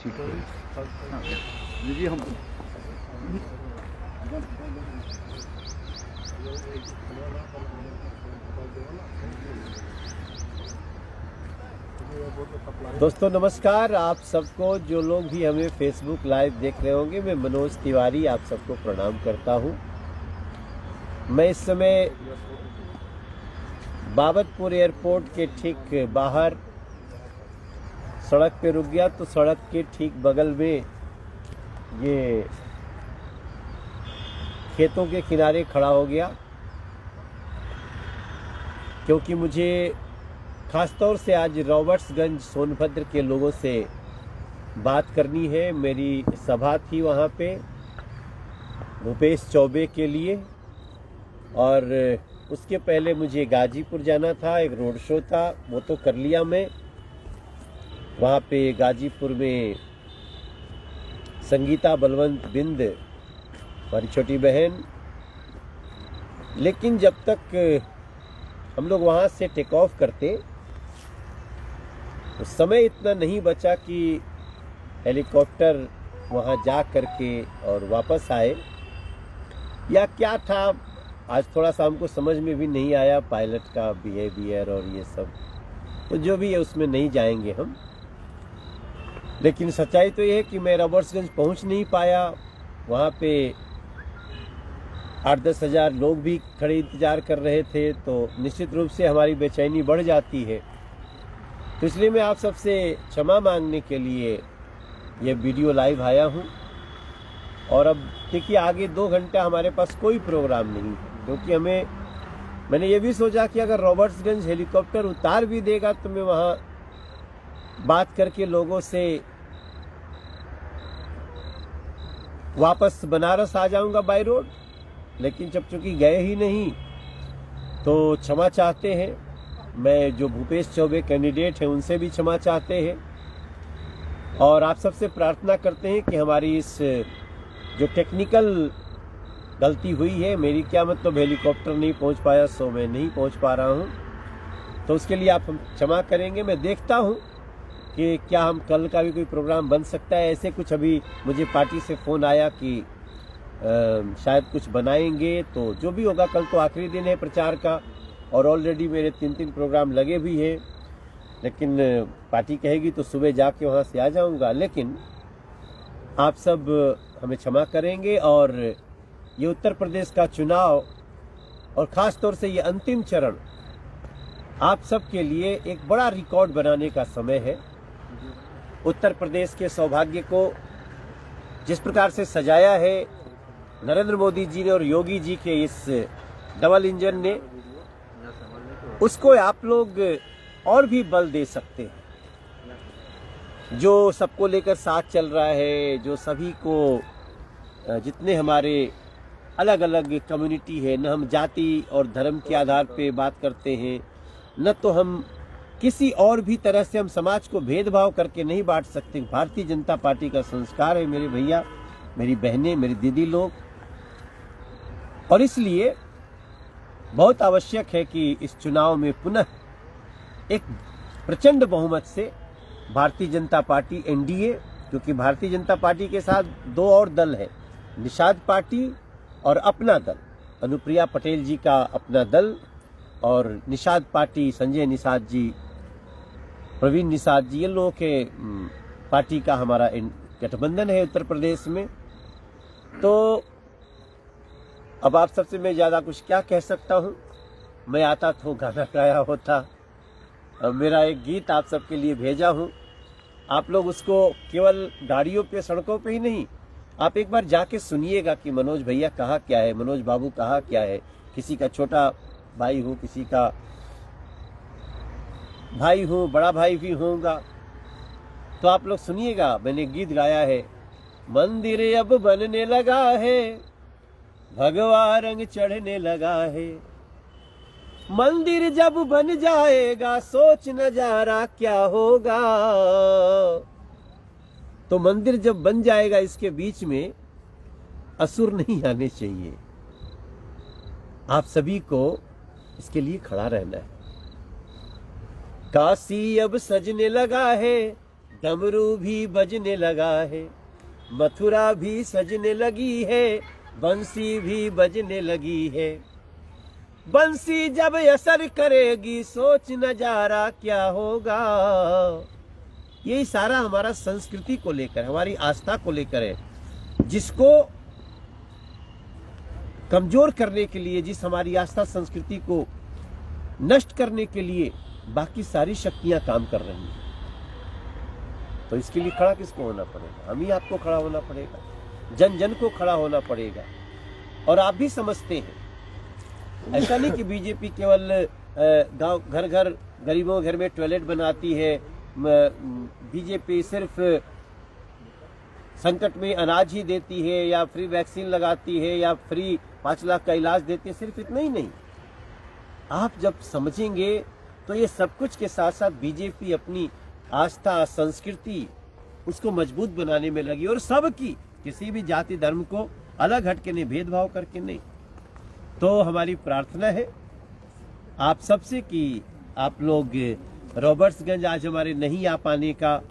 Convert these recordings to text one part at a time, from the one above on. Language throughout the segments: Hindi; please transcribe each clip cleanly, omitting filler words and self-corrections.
सीट पे जी हम दोस्तों नमस्कार। आप सबको, जो लोग भी हमें फेसबुक लाइव देख रहे होंगे, मैं मनोज तिवारी आप सबको प्रणाम करता हूं। मैं इस समय बाबतपुर एयरपोर्ट के ठीक बाहर सड़क पे रुक गया, तो सड़क के ठीक बगल में ये खेतों के किनारे खड़ा हो गया, क्योंकि मुझे खासतौर से आज रॉबर्ट्सगंज सोनभद्र के लोगों से बात करनी है। मेरी सभा थी वहाँ पे भूपेश चौबे के लिए, और उसके पहले मुझे गाजीपुर जाना था, एक रोड शो था, वो तो कर लिया मैं। वहाँ पे गाजीपुर में संगीता बलवंत बिंद, हमारी छोटी बहन, लेकिन जब तक हम लोग वहाँ से टेक ऑफ करते तो समय इतना नहीं बचा कि हेलीकॉप्टर वहाँ जा करके और वापस आए, या क्या था आज थोड़ा सा हमको समझ में भी नहीं आया, पायलट का बिहेवियर और ये सब, तो जो भी है उसमें नहीं जाएंगे हम। लेकिन सच्चाई तो ये है कि मैं रॉबर्ट्सगंज पहुँच नहीं पाया। वहाँ पे 8-10 हज़ार लोग भी खड़े इंतजार कर रहे थे, तो निश्चित रूप से हमारी बेचैनी बढ़ जाती है। तो इसलिए मैं आप सबसे क्षमा मांगने के लिए ये वीडियो लाइव आया हूँ। और अब देखिए, आगे 2 घंटा हमारे पास कोई प्रोग्राम नहीं है, क्योंकि मैंने ये भी सोचा कि अगर रॉबर्ट्सगंज हेलीकॉप्टर उतार भी देगा तो मैं वहाँ बात करके लोगों से वापस बनारस आ जाऊंगा बाय रोड। लेकिन जब चूंकि गए ही नहीं तो क्षमा चाहते हैं। मैं जो भूपेश चौबे कैंडिडेट हैं उनसे भी क्षमा चाहते हैं, और आप सबसे प्रार्थना करते हैं कि हमारी इस जो टेक्निकल गलती हुई है, मेरी क्या मतलब हेलीकॉप्टर नहीं पहुंच पाया, सो मैं नहीं पहुंच पा रहा हूं, तो उसके लिए आप हम क्षमा करेंगे। मैं देखता हूं कि क्या हम कल का भी कोई प्रोग्राम बन सकता है। ऐसे कुछ अभी मुझे पार्टी से फ़ोन आया कि शायद कुछ बनाएंगे, तो जो भी होगा, कल तो आखिरी दिन है प्रचार का, और ऑलरेडी मेरे 3 प्रोग्राम लगे भी हैं। लेकिन पार्टी कहेगी तो सुबह जाके वहाँ से आ जाऊँगा। लेकिन आप सब हमें क्षमा करेंगे, और ये उत्तर प्रदेश का चुनाव और ख़ास तौर से ये अंतिम चरण आप सब के लिए एक बड़ा रिकॉर्ड बनाने का समय है। उत्तर प्रदेश के सौभाग्य को जिस प्रकार से सजाया है नरेंद्र मोदी जी ने और योगी जी के इस डबल इंजन ने, उसको आप लोग और भी बल दे सकते हैं। जो सबको लेकर साथ चल रहा है, जो सभी को, जितने हमारे अलग अलग कम्युनिटी है, न हम जाति और धर्म के आधार पे बात करते हैं, न तो हम किसी और भी तरह से हम समाज को भेदभाव करके नहीं बांट सकते। भारतीय जनता पार्टी का संस्कार है मेरे भैया, मेरी बहनें, मेरी दीदी लोग, और इसलिए बहुत आवश्यक है कि इस चुनाव में पुनः एक प्रचंड बहुमत से भारतीय जनता पार्टी एनडीए, क्योंकि भारतीय जनता पार्टी के साथ 2 और दल है, निषाद पार्टी और अपना दल, अनुप्रिया पटेल जी का अपना दल, और निषाद पार्टी संजय निषाद जी, प्रवीण निषाद जी, ये लोगों के पार्टी का हमारा गठबंधन है उत्तर प्रदेश में। तो अब आप सबसे मैं ज़्यादा कुछ क्या कह सकता हूँ। मैं आता तो गाना गाया होता। मेरा एक गीत आप सबके लिए भेजा हूँ, आप लोग उसको केवल गाड़ियों पे, सड़कों पे ही नहीं, आप एक बार जाके सुनिएगा कि मनोज भैया कहा क्या है, मनोज बाबू कहा क्या है। किसी का छोटा भाई हूँ, किसी का भाई हूँ, बड़ा भाई भी होऊंगा, तो आप लोग सुनिएगा। मैंने गीत गाया है, मंदिर अब बनने लगा है, भगवा रंग चढ़ने लगा है, मंदिर जब बन जाएगा सोच नजारा क्या होगा। तो मंदिर जब बन जाएगा, इसके बीच में असुर नहीं आने चाहिए। आप सभी को इसके लिए खड़ा रहना है। काशी अब सजने लगा है, डमरू भी बजने लगा है, मथुरा भी सजने लगी है, बंसी भी बजने लगी है। बंसी जब असर करेगी सोच नजारा क्या होगा। यही सारा हमारा संस्कृति को लेकर, हमारी आस्था को लेकर है, जिसको कमजोर करने के लिए, जिस हमारी आस्था संस्कृति को नष्ट करने के लिए बाकी सारी शक्तियां काम कर रही हैं। तो इसके लिए खड़ा किसको होना पड़ेगा? हम ही आपको खड़ा होना पड़ेगा, जन जन को खड़ा होना पड़ेगा। और आप भी समझते हैं, ऐसा नहीं कि बीजेपी केवल गांव घर घर गरीबों के घर में टॉयलेट बनाती है, बीजेपी सिर्फ संकट में अनाज ही देती है, या फ्री वैक्सीन लगाती है, या फ्री 5 लाख का इलाज देती है। सिर्फ इतना ही नहीं, आप जब समझेंगे तो ये सब कुछ के साथ साथ बीजेपी अपनी आस्था संस्कृति उसको मजबूत बनाने में लगी, और सबकी, किसी भी जाति धर्म को अलग हटके नहीं, भेदभाव करके नहीं। तो हमारी प्रार्थना है आप सबसे कि आप लोग रॉबर्ट्सगंज आज हमारे नहीं आ पाने का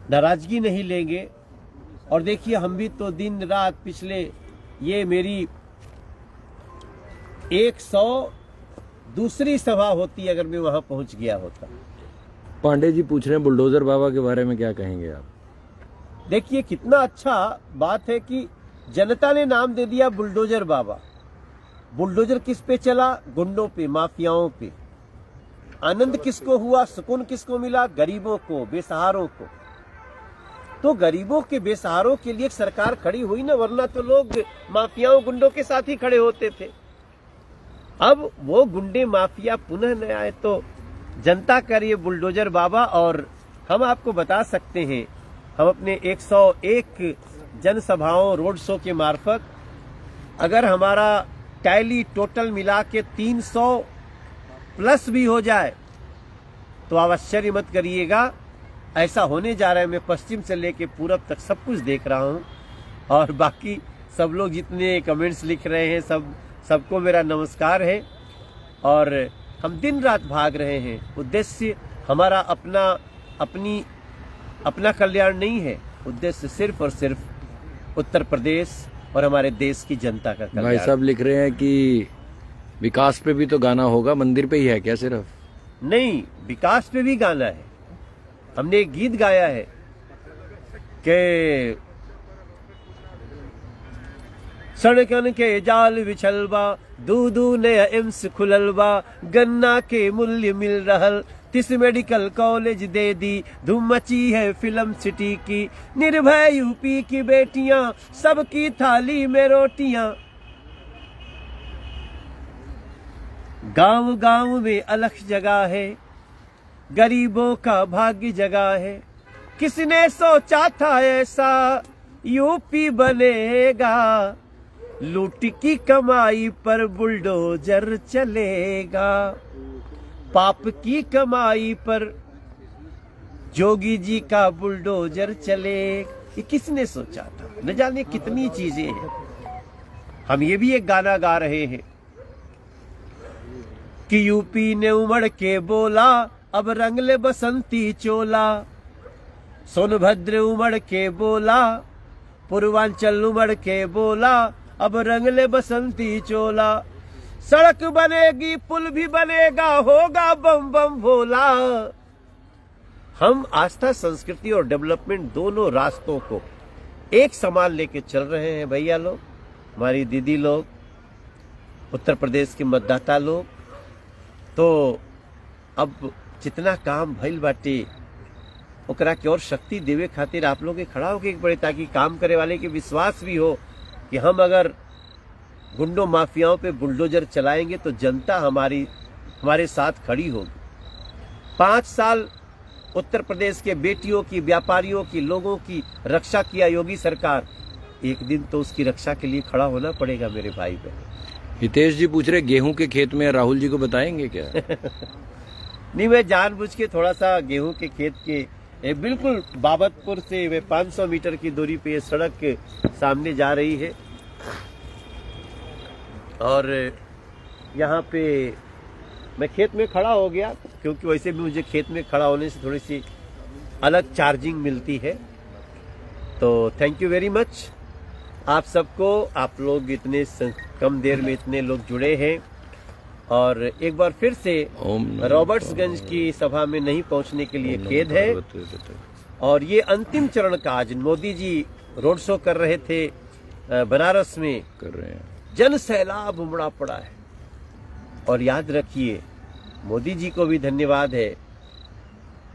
नाराजगी नहीं लेंगे। और देखिए, हम भी तो दिन रात पिछले, ये मेरी 102री सभा होती अगर मैं वहां पहुंच गया होता। पांडे जी पूछ रहे हैं बुलडोजर बाबा के बारे में क्या कहेंगे आप? देखिए, कितना अच्छा बात है कि जनता ने नाम दे दिया बुलडोजर बाबा। बुलडोजर किस पे चला? गुंडों पे, माफियाओं पे। आनंद किसको हुआ, सुकून किसको मिला? गरीबों को, बेसहारों को। तो गरीबों के, बेसहारों के लिए सरकार खड़ी हुई ना, वरना तो लोग माफियाओं गुंडों के साथ ही खड़े होते थे। अब वो गुंडे माफिया पुनः न आए तो जनता का ये बुलडोजर बाबा। और हम आपको बता सकते हैं, हम अपने 101 जनसभाओं, रोड शो के मार्फत, अगर हमारा टैली टोटल मिला के 300 प्लस भी हो जाए तो आप आश्चर्य मत करिएगा, ऐसा होने जा रहा है। मैं पश्चिम से लेके पूरब तक सब कुछ देख रहा हूं, और बाकी सब लोग जितने कमेंट्स लिख रहे हैं, सबको मेरा नमस्कार है। और हम दिन रात भाग रहे हैं। उद्देश्य हमारा अपना कल्याण नहीं है, उद्देश्य सिर्फ और सिर्फ उत्तर प्रदेश और हमारे देश की जनता का कल्याण। भाई साहब लिख रहे हैं कि विकास पे भी तो गाना होगा, मंदिर पे ही है क्या सिर्फ? नहीं, विकास पे भी गाना है। हमने एक गीत गाया है कि सड़कन के जाल बिछलबा, दूधू नया एम्स खुललबा, गन्ना के मूल्य मिल रहल, 30 मेडिकल कॉलेज दे दी, धूम मची है फिल्म सिटी की, निर्भय यूपी की बेटियां, सबकी थाली में रोटियां। गांव गांव में अलग जगह है, गरीबों का भाग्य जगा है, किसने सोचा था ऐसा यूपी बनेगा, लूट की कमाई पर बुलडोजर चलेगा, पाप की कमाई पर जोगी जी का बुलडोजर चलेगा। ये किसने सोचा था? न जाने कितनी चीजें हैं। हम ये भी एक गाना गा रहे हैं कि यूपी ने उमड़ के बोला, अब रंगले बसंती चोला, सोनभद्र उमड़ के बोला, पूर्वांचल उमड़ के बोला, अब रंगले बसंती चोला, सड़क बनेगी, पुल भी बनेगा, होगा बम बम भोला। हम आस्था, संस्कृति और डेवलपमेंट दोनों रास्तों को एक समान लेके चल रहे हैं भैया लोग, हमारी दीदी लोग, उत्तर प्रदेश के मतदाता लोग। तो अब जितना काम भइल बाटे ओकरा के और शक्ति देवे खातिर आप लोग के खड़ा होके एक बड़े, ताकि काम करे वाले के विश्वास भी हो कि हम अगर गुंडों माफियाओं पे बुलडोजर चलाएंगे तो जनता हमारे साथ खड़ी होगी। 5 साल उत्तर प्रदेश के बेटियों की, व्यापारियों की, लोगों की रक्षा किया योगी सरकार, एक दिन तो उसकी रक्षा के लिए खड़ा होना पड़ेगा मेरे भाई बहन। हितेश जी पूछ रहे गेहूं के खेत में राहुल जी को बताएंगे क्या? नहीं, मैं जानबूझ के थोड़ा सा गेहूं के खेत के बिल्कुल बाबतपुर से 500 मीटर की दूरी पे ये सड़क के सामने जा रही है, और यहाँ पे मैं खेत में खड़ा हो गया, क्योंकि वैसे भी मुझे खेत में खड़ा होने से थोड़ी सी अलग चार्जिंग मिलती है। तो थैंक यू वेरी मच आप सबको। आप लोग इतने कम देर में इतने लोग जुड़े हैं, और एक बार फिर से रॉबर्ट्सगंज की सभा में नहीं पहुंचने के लिए खेद है। और ये अंतिम चरण का, आज मोदी जी रोड शो कर रहे थे बनारस में, कर रहे हैं, जन सैलाब उमड़ा पड़ा है। और याद रखिए, मोदी जी को भी धन्यवाद है,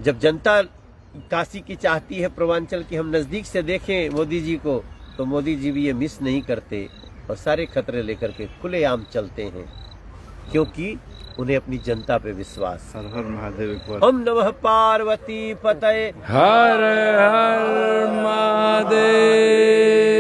जब जनता काशी की चाहती है, पूर्वांचल की हम नजदीक से देखें मोदी जी को, तो मोदी जी भी ये मिस नहीं करते और सारे खतरे लेकर के खुलेआम चलते हैं, क्योंकि उन्हें अपनी जनता पे विश्वास। हर हर महादेव एक बार। हम नमः पार्वती पतये हर हर महादेव।